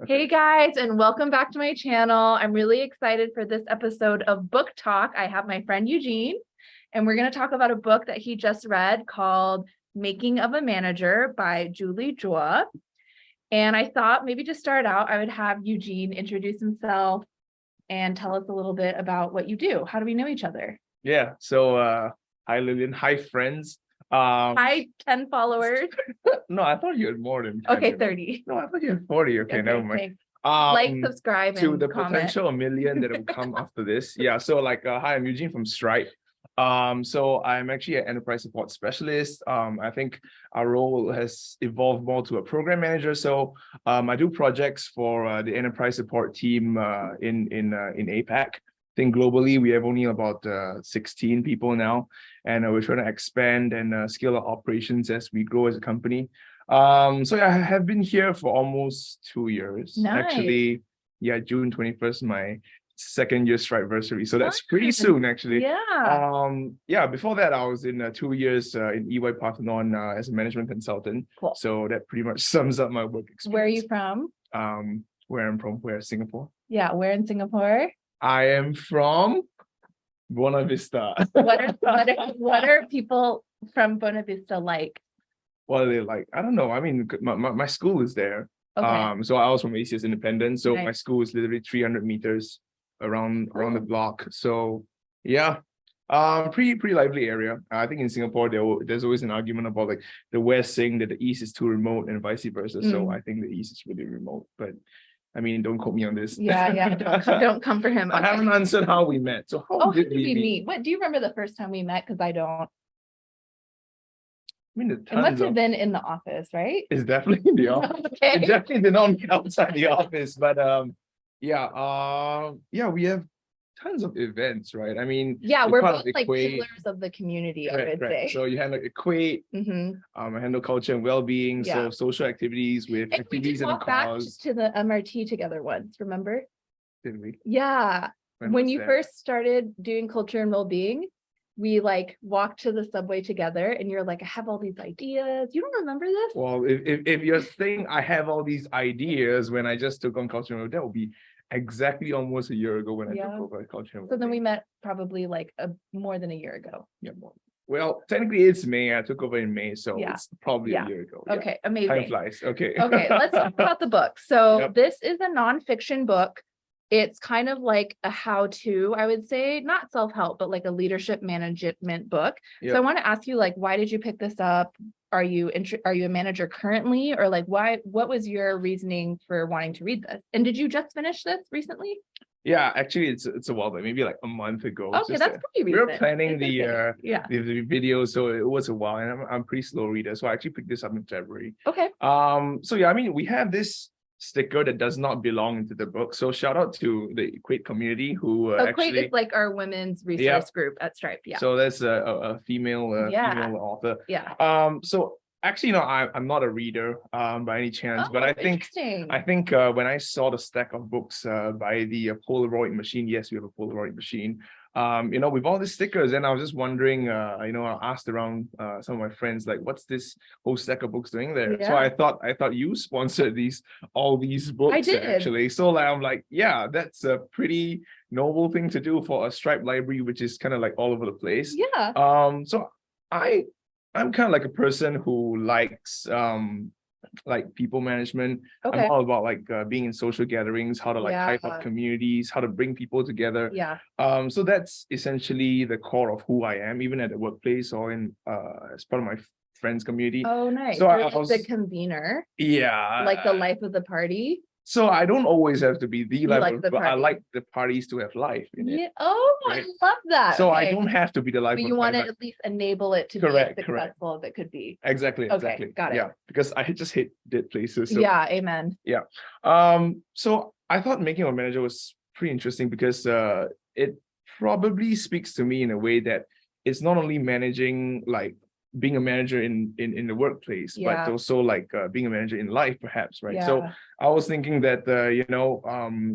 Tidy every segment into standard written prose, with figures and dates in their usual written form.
Okay. Hey guys, and welcome back to my channel. I'm really excited for this episode of Book Talk. I have my friend Eugene, and we're going to talk about a book that he just read called Making of a Manager by Julie Zhuo. And I thought maybe to start out, I would have Eugene introduce himself and tell us a little bit about what you do. How do we know each other? Yeah. So hi Lillian. Hi friends. Hi, 10 followers. No, I thought you had more than 10. Okay, 30. No, I thought you had 40. Okay, never mind. Thanks. Like, subscribe, To and the comment. potential 1 million that will come after this. Yeah. So hi, I'm Eugene from Stripe. So I'm actually an enterprise support specialist. I think our role has evolved more to a program manager. So I do projects for the enterprise support team in APAC. I think globally we have only about 16 people now, and we're trying to expand and scale our operations as we grow as a company. So yeah, I have been here for almost 2 years. Nice. Actually, yeah, June 21st, my second year Stripeversary. So that's pretty soon, actually. Yeah. Yeah, before that, I was in 2 years in EY Parthenon as a management consultant. Cool. So that pretty much sums up my work experience. Where are you from? Where I'm from, Singapore. Yeah, where in Singapore? I am from Buona Vista. What are people from Buena Vista like? What are they like? I don't know. I mean, my school is there. Okay. So I was from ACS Independent. So Nice. my school is literally 300 meters around the block. So yeah, pretty lively area. I think in Singapore there's always an argument about like the West saying that the East is too remote and vice versa. So I think the East is really remote. But I mean, don't quote me on this. Yeah. Don't come for him. I haven't answered how we met. So how did we meet? What do you remember the first time we met? Because I don't. I mean, It must have been in the office, right? It's definitely in the office. Okay. It definitely did not meet outside the office, but yeah, we have tons of events, right? I mean, Yeah, we're part both of like Equate. pillars of the community, I would Right. say. So you handle Equate, I handle culture and well-being, so social activities with And we activities did and walk back cause. to the MRT together once, remember? Did we? Yeah. When When was you that? first started doing culture and well-being, we like walked to the subway together and you're like, I have all these ideas. You don't remember this? Well, if you're saying I have all these ideas when I just took on culture and well, that will be exactly almost a year ago when I took over culture and So then we well-being. met probably like more than a year ago. Yeah, more. Well, technically it's May. I took over in May, so Yeah. it's probably Yeah. a year ago. Okay, Time amazing. flies. Okay. Okay, let's talk about the book. So Yep. this is a nonfiction book. It's kind of like a how-to, I would say, not self-help, but like a leadership management book. Yep. So I want to ask you, like, why did you pick this up? Are you a manager currently, or like what was your reasoning for wanting to read this? And did you just finish this recently? Yeah, actually it's a while back, maybe like a month ago. Okay, Just that's pretty we were recent. planning It's the okay. the video, so it was a while, and I'm a pretty slow reader, so I actually picked this up in February. Okay. So yeah, I mean, we have this sticker that does not belong into the book, so shout out to the Equate community who Equate actually is like our women's resource group at Stripe. Yeah. So that's a female female author. Yeah. So actually, no, I'm not a reader by any chance, but I think when I saw the stack of books by the Polaroid machine, yes, we have a Polaroid machine. With all these stickers, and I was just wondering, I asked around some of my friends, like, what's this whole stack of books doing there? So I thought you sponsored all these books. I did. Actually. So like, I'm like, yeah, that's a pretty noble thing to do for a Stripe library, which is kind of like all over the place. Yeah. So I'm kind of like a person who likes like people management. Okay. I'm all about like being in social gatherings, how to like hype up communities, how to bring people together. Yeah. So that's essentially the core of who I am, even at the workplace or in as part of my friends community. Oh, nice. So You're I like was the convener. Yeah. Like the life of the party. So I don't always have to be the life, like the but I party. like the parties to have life in it. Oh, Right. I love that. So Okay. I don't have to be the life. But of you my want to life. at least enable it to be as successful as it could be. Exactly. Okay, got it. Yeah, because I just hate dead places. So. Yeah, amen. Yeah. So I thought making a manager was pretty interesting because it probably speaks to me in a way that it's not only managing like being a manager in the workplace, but also like being a manager in life, perhaps, right? So I was thinking that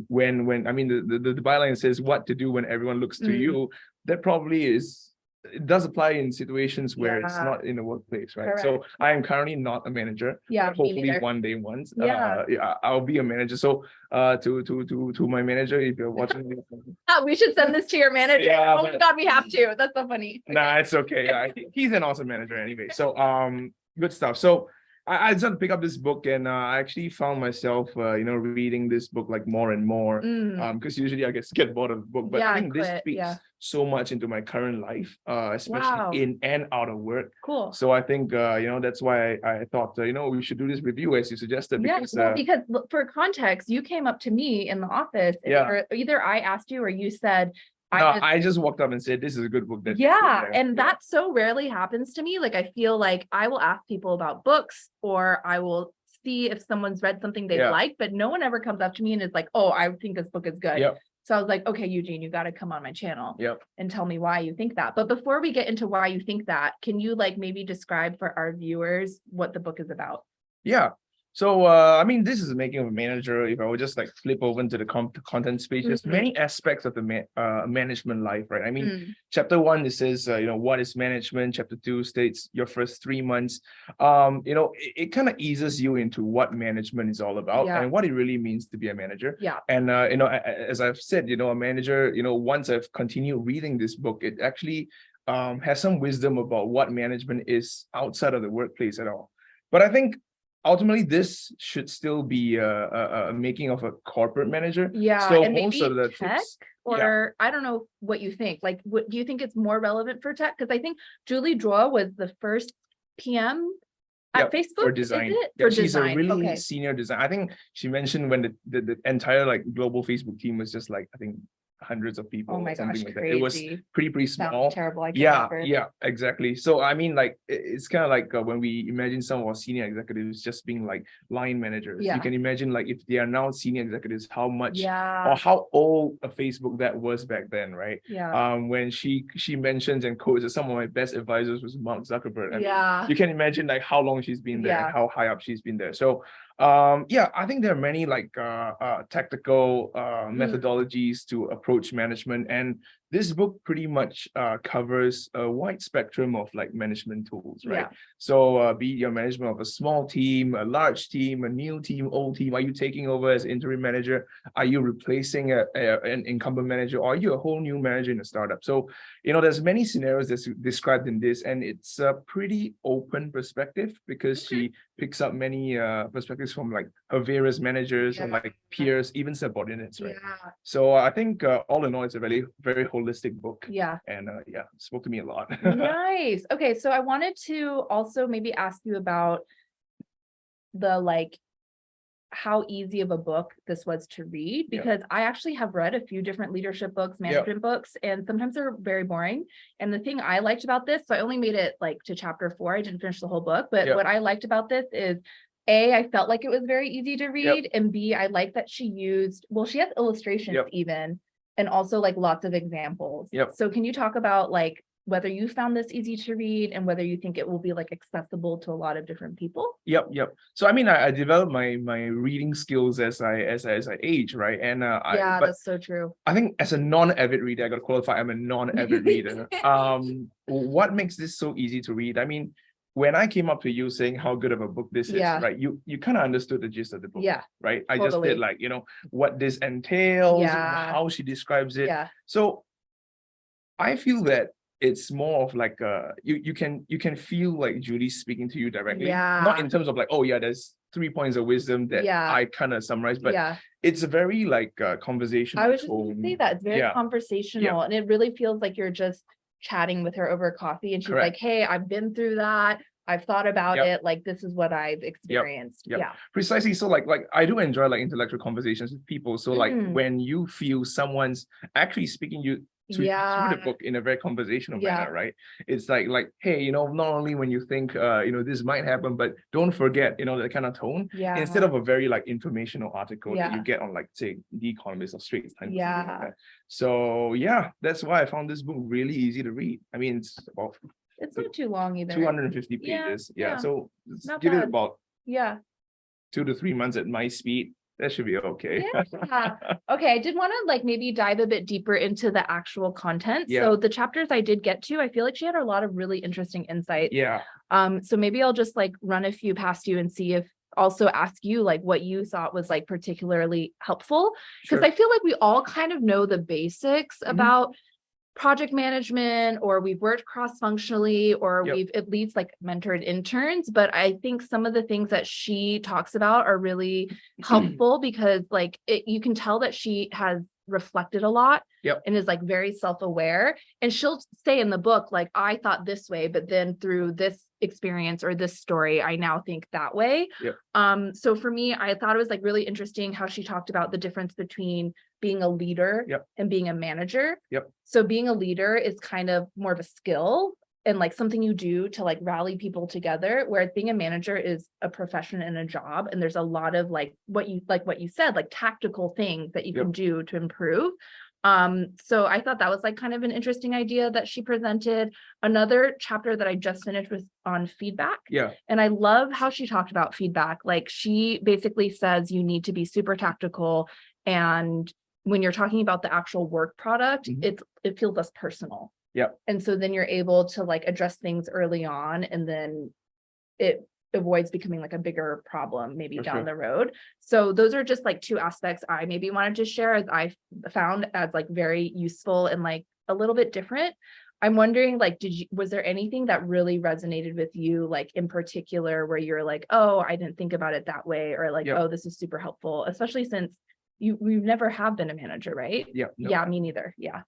when I mean the byline says what to do when everyone looks to you, that probably is it does apply in situations where it's Yeah. not in the workplace, right? So Correct. I am currently not a manager. Yeah, But me hopefully neither. one day once, Yeah. I'll be a manager. So to my manager, if you're watching this, We should send this to your manager. Yeah, Oh my but- God, we have to. That's so funny. nah, it's okay. He's an awesome manager anyway. So good stuff. So I decided to pick up this book, and I actually found myself reading this book like more and more. Mm. Because usually I get bored of the book, but Yeah, I think this quit, speaks yeah. so much into my current life, especially Wow. in and out of work. Cool. So I think that's why I thought we should do this review as you suggested, Yeah, because well, because look, for context, you came up to me in the office and Yeah. either I asked you or you said, I just walked up and said, this is a good book. yeah, and that so rarely happens to me. Like, I feel like I will ask people about books, or I will see if someone's read something they like, but no one ever comes up to me and is like, oh, I think this book is good. Yep. So I was like, okay, Eugene, you got to come on my channel Yep. and tell me why you think that. But before we get into why you think that, can you like maybe describe for our viewers what the book is about? Yeah. So, this is the making of a manager. If I would just like flip over into the content space, there's many aspects of the management life, right? Chapter 1, it says, what is management? Chapter 2 states your first 3 months. It kind of eases you into what management is all about and what it really means to be a manager. Yeah. And, as I've said, a manager, once I've continued reading this book, it actually has some wisdom about what management is outside of the workplace at all. But I think ultimately, this should still be a making of a corporate manager. Yeah, so and most maybe of the tech, tips, or I don't know what you think. Like, what do you think it's more relevant for tech? Because I think Julie Zhuo was the first PM at Facebook. for design. Is it? Yeah, For she's design. a really Okay. senior design. I think she mentioned when the entire like global Facebook team was just like, I think, hundreds of people. Oh my or something gosh, like crazy. that. It was pretty small. Sounds terrible. I can't Yeah, remember. yeah, exactly. So like it's kind of like when we imagine some of our senior executives just being like line managers. Yeah. You can imagine like if they are now senior executives, how much Yeah. or how old a Facebook that was back then, right? Yeah. When she mentions and quotes that some of my best advisors was Mark Zuckerberg. Yeah. You can imagine like how long she's been there, and how high up she's been there. So I think there are many like tactical methodologies to approach management, and this book pretty much covers a wide spectrum of like management tools, right? So be it your management of a small team, a large team, a new team, old team. Are you taking over as interim manager? Are you replacing an incumbent manager? Or are you a whole new manager in a startup? So there's many scenarios that's described in this, and it's a pretty open perspective because she picks up many perspectives from like her various managers and like peers, even subordinates, right? So I think all in all, it's a very, very holistic book. Yeah. And it spoke to me a lot. Nice. Okay, so I wanted to also maybe ask you about the like how easy of a book this was to read, because I actually have read a few different leadership books, management books, and sometimes they're very boring. And the thing I liked about this, so I only made it like to chapter 4. I didn't finish the whole book, but what I liked about this is A, I felt like it was very easy to read, and B, I like that she used, she has illustrations even, and also like lots of examples. So can you talk about like whether you found this easy to read and whether you think it will be like accessible to a lot of different people? Yep. So I developed my reading skills as I age, right? And that's so true. I think as a non-avid reader, I got to qualify. I'm a non-avid reader. What makes this so easy to read? I mean, when I came up to you saying how good of a book this is, right? You kind of understood the gist of the book, right? I just did like what this entails, how she describes it. So I feel that it's more of like you can feel like Julie speaking to you directly, not in terms of like, oh yeah, there's 3 points of wisdom that I kind of summarize, but it's a very like conversational. I was just going to say that it's very conversational, and it really feels like you're just chatting with her over coffee, and she's like, hey, I've been through that, I've thought about it, like this is what I've experienced. Precisely. So like I do enjoy like intellectual converstions with people. So like when you feel someone's actually speaking you through the book in a very conversational manner, right? It's like hey, not only when you think this might happen, but don't forget, that kind of tone, instead of a very like informational article that you get on like say The Economist or Straits Times. So that's why I found this book really easy to read. I mean, it's not too long either. 250 pages. So not give bad. it about 2 to 3 months at my speed. that should be okay. Yeah. Okay, I did want to like maybe dive a bit deeper into the actual content. Yeah. So the chapters I did get to, I feel like she had a lot of really interesting insights. Yeah. So maybe I'll just like run a few past you and see if also ask you like what you thought was like particularly helpful. Because Sure. I feel like we all kind of know the basics Mhm. about project management, or we've worked cross-functionally, or Yep. we've at least like mentored interns. But I think some of the things that she talks about are really helpful because like you can tell that she has reflected a lot. Yep. And is like very self-aware. And she'll say in the book, like, I thought this way, but then through this experience or this story, I now think that way. Yep. So for me, I thought it was like really interesting how she talked about the difference between being a leader Yep. and being a manager. Yep. So being a leader is kind of more of a skill and like something you do to like rally people together, whereas being a manager is a profession and a job. And there's a lot of like what you said, like tactical things that you Yep. can do to improve. So I thought that was like kind of an interesting idea that she presented. Another chapter that I just finished was on feedback. Yeah. And I love how she talked about feedback. Like she basically says you need to be super tactical, and when you're talking about the actual work product, Mhm. it feels less personal. Yep. And so then you're able to like address things early on, and then it avoids becoming like a bigger problem maybe For down sure. the road. So those are just like two aspects I maybe wanted to share as I found as like very useful and like a little bit different. I'm wondering, like, was there anything that really resonated with you, like in particular, where you're like, oh, I didn't think about it that way, or like, Yep. oh, this is super helpful, especially since we've never have been a manager, right? Yeah. No. Yeah, me neither. Yeah.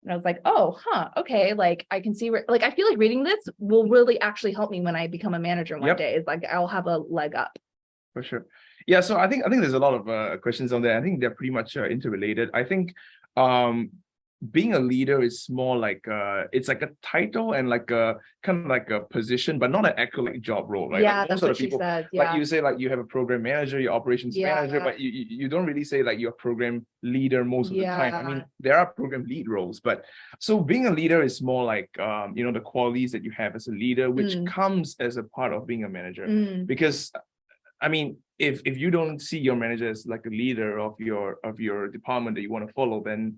And I was like, oh, okay. Like I can see where, like, I feel like reading this will really actually help me when I become a manager one Yep. day. It's like, I'll have a leg up. For sure. Yeah. So I think there's a lot of questions on there. I think they're pretty much interrelated. I think being a leader is more like it's like a title and like a kind of like a position, but not an accolade job role, right? Yeah, Like that's most of what the she people, says. like Yeah. you say, like you have a program manager, your operations manager, Yeah. but you don't really say like you're a program leader most of the time. I mean, there are program lead roles, but so being a leader is more like the qualities that you have as a leader, which comes as a part of being a manager. Because I mean, if you don't see your manager as like a leader of your department that you want to follow, then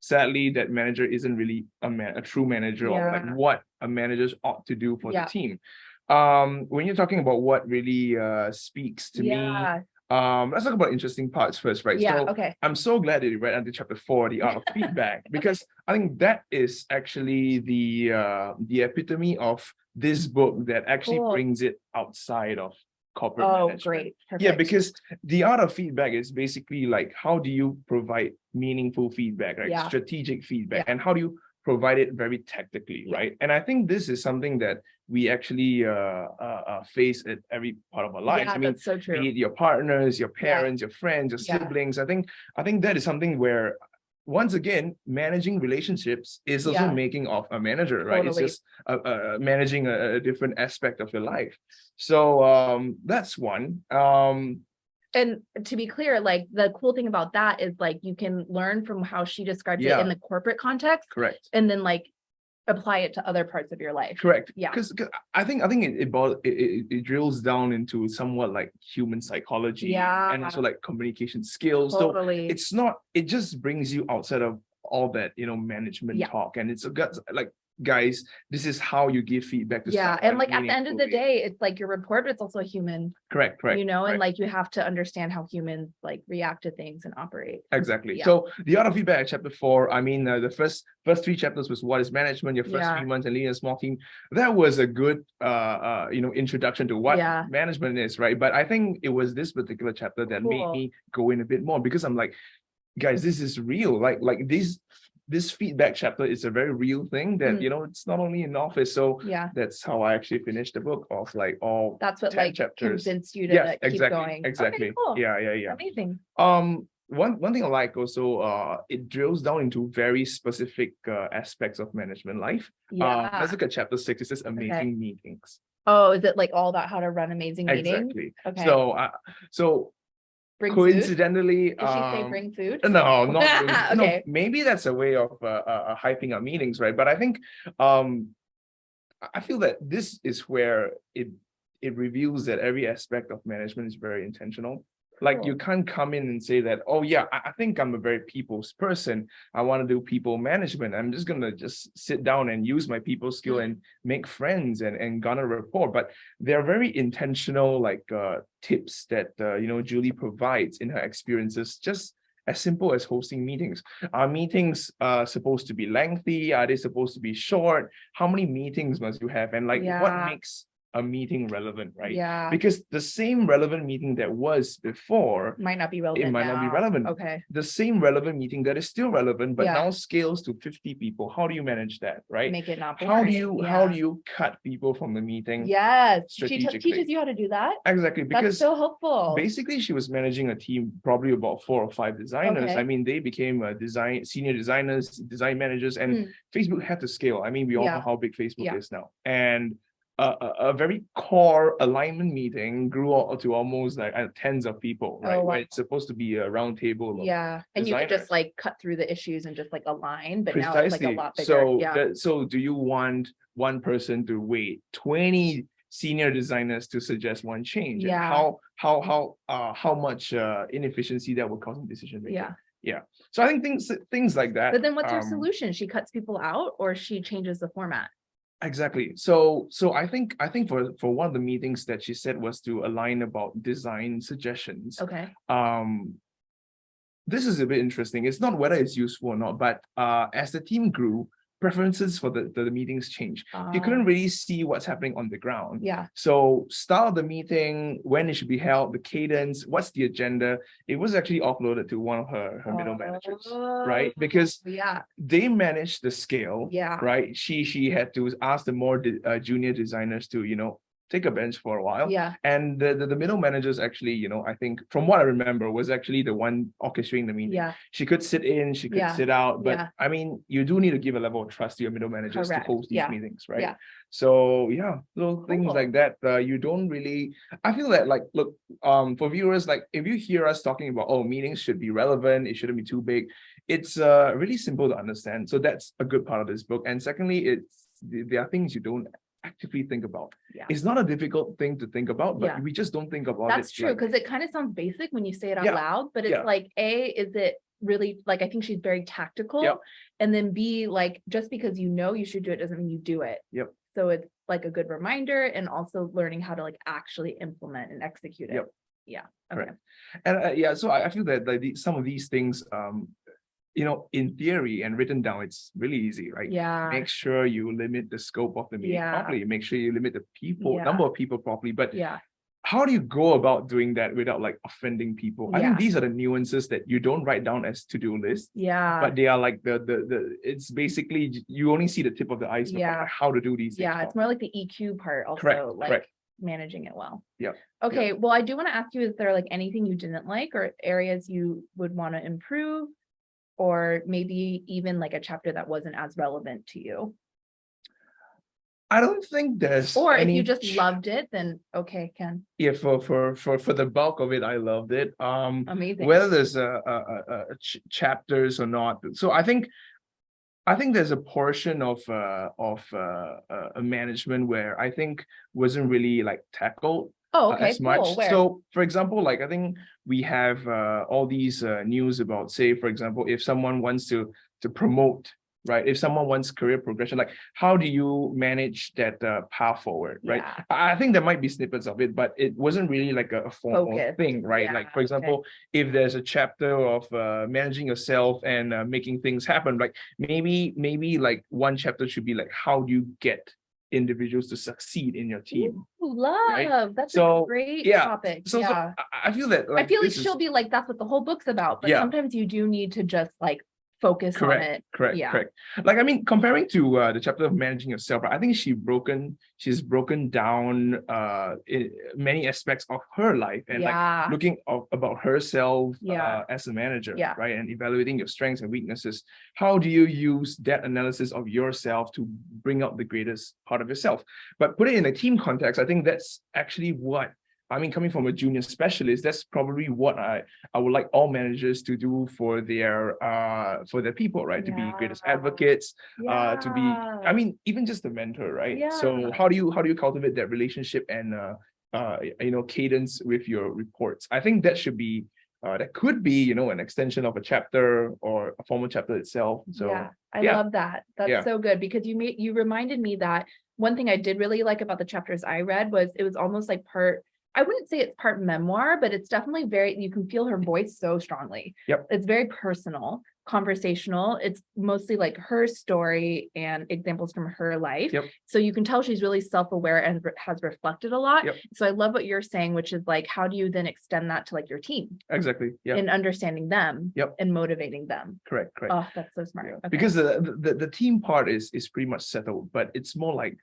sadly that manager isn't really a true manager or like what a manager ought to do for the team. When you're talking about what really speaks to me, let's talk about interesting parts first, right? Yeah. So Okay. I'm so glad that you read until chapter 4, the art of feedback, because I think that is actually the epitome of this book that actually brings it outside of corporate management. Great. Perfect. Yeah, because the art of feedback is basically like, how do you provide meaningful feedback, right? Strategic feedback, and how do you provide it very tactically, right? And I think this is something that we actually face at every part of our lives. I mean, that's so true. be it your partners, your parents, your friends, your siblings. I think that is something where, once again, managing relationships is also making of a manager, right? It's just managing a different aspect of your life. So that's one. And to be clear, like the cool thing about that is like you can learn from how she describes it in the corporate context. Correct. And then like apply it to other parts of your life. Correct. Yeah. Because I think it drills down into somewhat like human psychology and also like communication skills. Totally. So it just brings you outside of all that, management talk. And it's like, guys, this is how you give feedback to someone. And like at the end of the day, it's like your report, but it's also a human. Correct. And like you have to understand how humans like react to things and operate. Exactly. So the art of feedback, chapter 4, I mean, the first 3 chapters was what is management, your first 3 months and leading a small team. That was a good introduction to what management is, right? But I think it was this particular chapter that made me go in a bit more, because I'm like, guys, this is real. Like this feedback chapter is a very real thing that it's not only in office. So that's how I actually finished the book of like all that's what 10 like chapters convinced you to keep going. Exactly. Okay, cool. Yeah. Amazing. One thing I like also, it drills down into very specific aspects of management life. Let's look at chapter 6. It says amazing meetings. Oh, is it like all about how to run amazing meetings? Exactly. Okay. So bring coincidentally, food? Did she say bring food? No, not bring food. Okay. No, maybe that's a way of hyping up meetings, right? But I think I feel that this is where it reveals that every aspect of management is very intentional. Like Cool. you can't come in and say that, oh yeah, I think I'm a very people's person. I want to do people management. I'm just gonna just sit down and use my people skill and make friends and garner rapport. But they're very intentional, like tips that Julie provides in her experiences, just as simple as hosting meetings. Are meetings supposed to be lengthy? Are they supposed to be short? How many meetings must you have? And like what Yeah. makes a meeting relevant, right? Yeah. Because the same relevant meeting that was before, Might not be it relevant might not be now. relevant. Okay. The same relevant meeting that is still relevant, but Yeah. now scales to 50 people. How do you manage that, right? Make it not boring. How do you cut people from the meeting? Yes. She strategically? teaches you how to do that. Exactly, That's because so helpful. basically she was managing a team, probably about 4 or 5 designers. Okay. I mean, they became senior designers, design managers, and Facebook had to scale. I mean, we all know how big Facebook is now. And a very core alignment meeting grew out to almost like tens of people, right? Wow. Where it's supposed to be a round table of And you could just designers. like cut through the issues and just like align, but now Precisely. it's like a lot bigger. So do you want one person to wait 20 senior designers to suggest one change? And how much inefficiency that will cause in decision making? Yeah. So I think things like that. But then what's her solution? She cuts people out or she changes the format? Exactly. So I think for one of the meetings that she said was to align about design suggestions. Okay. This is a bit interesting. It's not whether it's useful or not, but as the team grew, preferences for the meetings changed. You couldn't really see what's happening on the ground. Yeah. So start of the meeting, when it should be held, the cadence, what's the agenda, it was actually offloaded to one of her middle managers, right? Because they managed the scale, right? She had to ask the more junior designers to, take a bench for a while. Yeah. And the middle managers actually, I think from what I remember, was actually the one orchestrating the meeting. Yeah. She could sit in, she could sit out, but I mean, you do need to give a level of trust to your middle managers to host these meetings, right? Yeah. So little things like that. You don't really. I feel that like, look, for viewers, like if you hear us talking about, oh, meetings should be relevant, it shouldn't be too big. It's really simple to understand. So that's a good part of this book. And secondly, there are things you don't actively think about. It's not a difficult thing to think about, but we just don't think about it. That's true, because it kind of sounds basic when you say it out loud, but it's like, A, is it really, like, I think she's very tactical, and then B, like, just because you should do it doesn't mean you do it. So it's like a good reminder, and also learning how to like actually implement and execute it. Okay. And so I feel that like some of these things, in theory and written down, it's really easy, right? Make sure you limit the scope of the meeting properly. Make sure you limit the people, number of people properly. But how do you go about doing that without like offending people? I think these are the nuances that you don't write down as to-do lists. But they are like it's basically you only see the tip of the iceberg of how to do these things. It's more like the EQ part also. Correct. Managing it well. Okay. Well, I do want to ask you, is there like anything you didn't like or areas you would want to improve? Or maybe even like a chapter that wasn't as relevant to you? I don't think there's. Or if you just loved it, then okay, Ken. Yeah, for the bulk of it, I loved it. Amazing. Whether there's chapters or not, so I think there's a portion of a management where I think wasn't really like tackled. As much. Cool. Where? So, for example, like I think we have all these news about, say, for example, if someone wants to promote, right? If someone wants career progression, like how do you manage that path forward, right? I think there might be snippets of it, but it wasn't really like a formal thing, right? Like, for example, if there's a chapter of managing yourself and making things happen, like maybe like one chapter should be like, how do you get individuals to succeed in your team? Ooh, love. That's a great topic. So I feel that like, I feel like she'll be like, that's what the whole book's about, but sometimes you do need to just like focus on it. Correct. Like, I mean, comparing to the chapter of managing yourself, I think she's broken down many aspects of her life and like looking about herself as a manager, right? And evaluating your strengths and weaknesses. How do you use that analysis of yourself to bring out the greatest part of yourself? But put it in a team context, I think that's actually what, I mean, coming from a junior specialist, that's probably what I would like all managers to do for their people, right? To be greatest advocates, to be, I mean, even just a mentor, right? So how do you cultivate that relationship and cadence with your reports. I think that should be that could be, an extension of a chapter or a formal chapter itself. So yeah, I love that. That's so good, because you reminded me that one thing I did really like about the chapters I read was it was almost like I wouldn't say it's part memoir, but it's definitely you can feel her voice so strongly. Yep. It's very personal, conversational. It's mostly like her story and examples from her life. Yep. So you can tell she's really self-aware and has reflected a lot. Yep. So I love what you're saying, which is like, how do you then extend that to like your team? Exactly. Yeah. And understanding them. Yep. And motivating them. Correct. Oh, that's so smart. Yeah. Okay. Because the team part is pretty much settled, but it's more like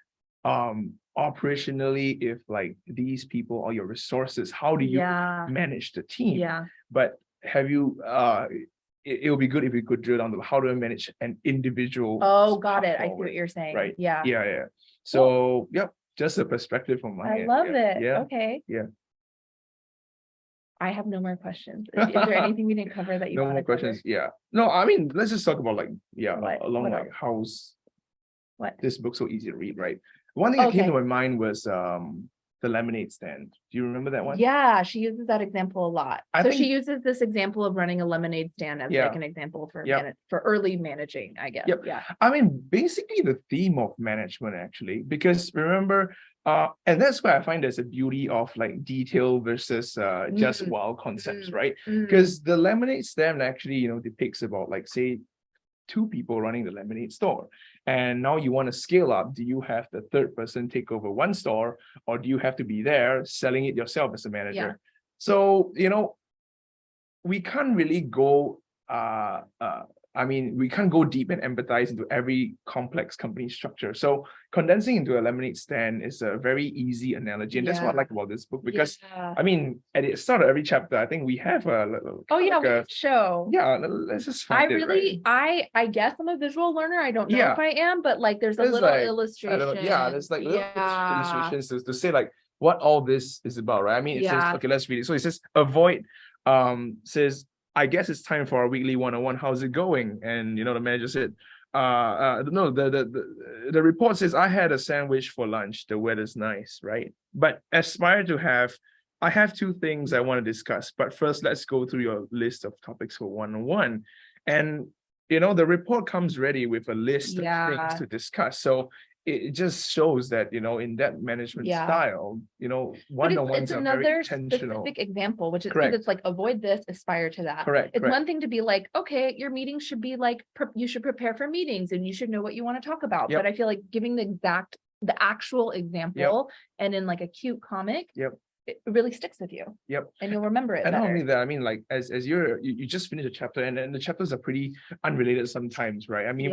operationally, if like these people or your resources, how do you manage the team? Yeah. But have you it would be good if we could drill down to how do I manage an individual. Oh, got it. I see what you're saying. Right. Yeah. Yeah. So just a perspective from my end. I love it. Yeah. Okay. Yeah. I have no more questions. Is there anything we didn't cover that you no more questions? Yeah. No, I mean, let's just talk about like What how's this book so easy to read, right? One thing that came to my mind was the lemonade stand. Do you remember that one? Yeah, she uses that example a lot. She uses this example of running a lemonade stand as like an example for early managing, I guess. Yep. Yeah. I mean, basically the theme of management actually, because remember, and that's why I find there's a beauty of like detail versus just wild concepts, right? Because the lemonade stand actually, depicts about like say 2 people running the lemonade store. And now you want to scale up. Do you have the third person take over 1 store, or do you have to be there selling it yourself as a manager? Yeah. So, we can't really go, we can't go deep and empathize into every complex company structure. So condensing into a lemonade stand is a very easy analogy. And that's what I like about this book, because I mean, at the start of every chapter, I think we have we show. Yeah, let's just find I guess I'm a visual learner. I don't know if I am, but like there's a little like, illustration. There's like little illustrations to say like what all this is about, right? I mean, it says, okay, let's read it. So it says avoid, says, I guess it's time for our weekly one-on-one. How's it going? And the manager said, no, the report says I had a sandwich for lunch. The weather's nice, right? But I have 2 things I want to discuss. But first, let's go through your list of topics for one-on-one. And the report comes ready with a list of things to discuss. So it just shows that, in that management style, one-on-ones are very intentional. Specific example, which is it's like avoid this, aspire to that. It's one thing to be like, okay, your meetings should be like, you should prepare for meetings and you should know what you want to talk about. But I feel like giving the actual example and in like a cute comic, it really sticks with you. And you'll remember it. And not only that, I mean, like as you just finished a chapter, and the chapters are pretty unrelated sometimes, right? I mean,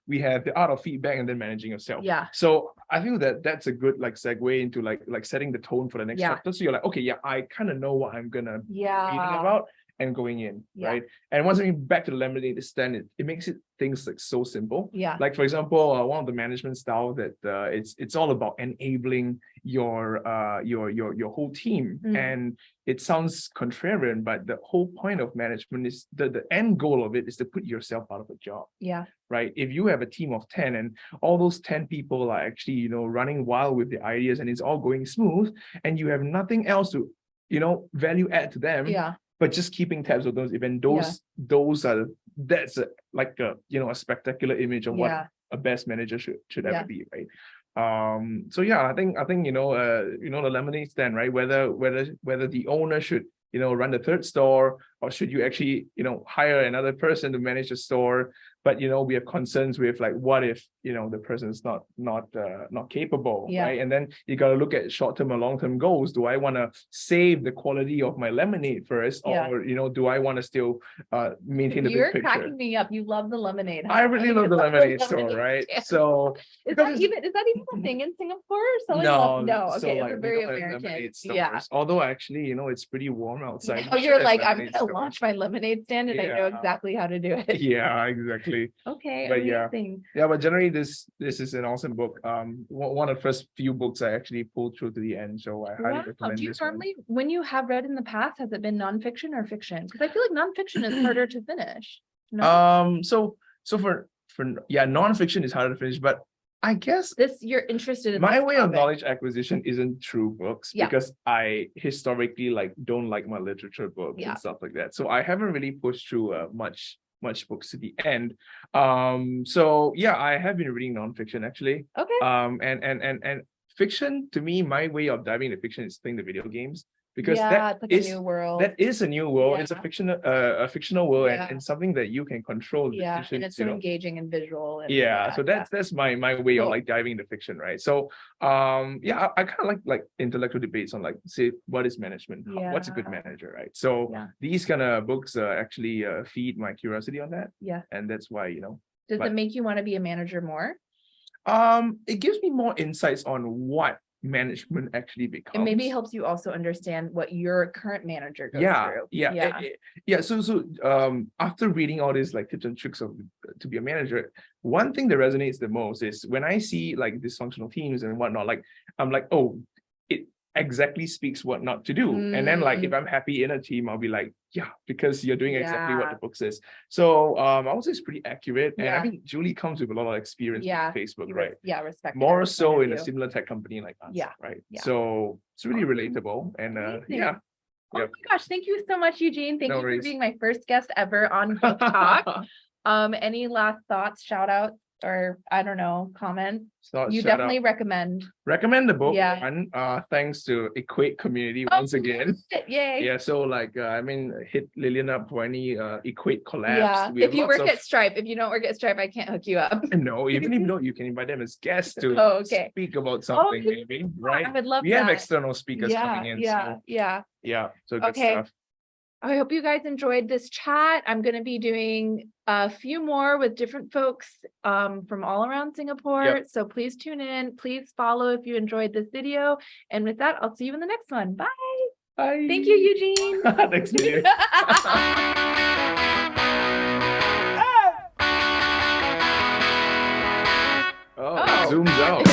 we have the art of feedback and then managing yourself. So I feel that that's a good like segue into like setting the tone for the next chapter. So you're like, okay, I kind of know what I'm gonna be reading about and going in, right? And once we back to the lemonade stand, it makes things like so simple. Like for example, one of the management style that it's all about enabling your whole team, and it sounds contrarian, but the whole point of management is the end goal of it is to put yourself out of a job. Right? If you have a team of 10 and all those 10 people are actually running wild with the ideas and it's all going smooth, and you have nothing else to value add to them, but just keeping tabs of those events, that's a spectacular image of what a best manager should ever be, right? So I think the lemonade stand, right? Whether the owner should run the third store, or should you actually hire another person to manage the store? But we have concerns with like, what if the person's not capable, right? And then you got to look at short-term or long-term goals. Do I want to save the quality of my lemonade first, or do I want to still maintain the big picture? You're cracking me up. You love the lemonade. I really love the lemonade store, right? So is that even a thing in Singapore? No. Okay, it's very American. Although actually, it's pretty warm outside. You're like, I'm gonna launch my lemonade stand, and I know exactly how to do it. Yeah, exactly. Okay, but amazing. But generally this is an awesome book. One of the first few books I actually pulled through to the end, so I highly recommend. Do you normally, when you have read in the past, has it been nonfiction or fiction? Because I feel like nonfiction is harder to finish. So for nonfiction is harder to finish, but I guess You're interested in my this way of topic. knowledge acquisition isn't through books Yeah. because I historically like don't like my literature books Yeah. and stuff like that. So I haven't really pushed through much books to the end. So yeah, I have been reading nonfiction actually. Okay. And fiction, to me, my way of diving into fiction is playing the video games, because Yeah, it's like a new world. that is a new world. Yeah. It's a fictional world, Yeah. and something that you can control Yeah, decisions, and it's so engaging and visual. And yeah, so that's my way of Cool. like diving into fiction, right? So yeah, I kind of like intellectual debates on like, say, what is management? What's a good Yeah. manager, right? So Yeah. these kind of books actually feed my curiosity on that, Yeah. and that's why, you know, Does it make you want to be a manager more? it gives me more insights on what management actually becomes. It maybe helps you also understand what your current manager goes through. Yeah. So after reading all these like tips and tricks of to be a manager, one thing that resonates the most is when I see like dysfunctional teams and whatnot, like I'm like, oh, it exactly speaks what not to do. And then like if I'm happy in a team, I'll be like, yeah, because you're doing exactly what the book says. So I would say it's pretty accurate. And I think Julie comes with a lot of experience with Facebook, right? Yeah, respect. More so in a similar tech company like us. Yeah. Right. Yeah. So it's really relatable. And yeah. Oh my gosh, thank you so much, Eugene. Thank you worries. for being my first guest ever on Book Talk. Any last thoughts, shout outs, or I don't know, comment? You definitely recommend the book. Yeah. And thanks to Equate community once again. Yay. Yeah, so like I mean, hit Lillian up for any Equate collabs. Yeah, if you work at Stripe, if you don't work at Stripe, I can't hook you up. No, even if you don't, you can invite them as guests to speak about something, maybe, right? I would love we have external speakers coming in. Yeah, so good stuff. I hope you guys enjoyed this chat. I'm going to be doing a few more with different folks from all around Singapore. So please tune in. Please follow if you enjoyed this video. And with that, I'll see you in the next one. Bye. Bye. Thank you, Eugene. Thanks, Julie. Zooms out.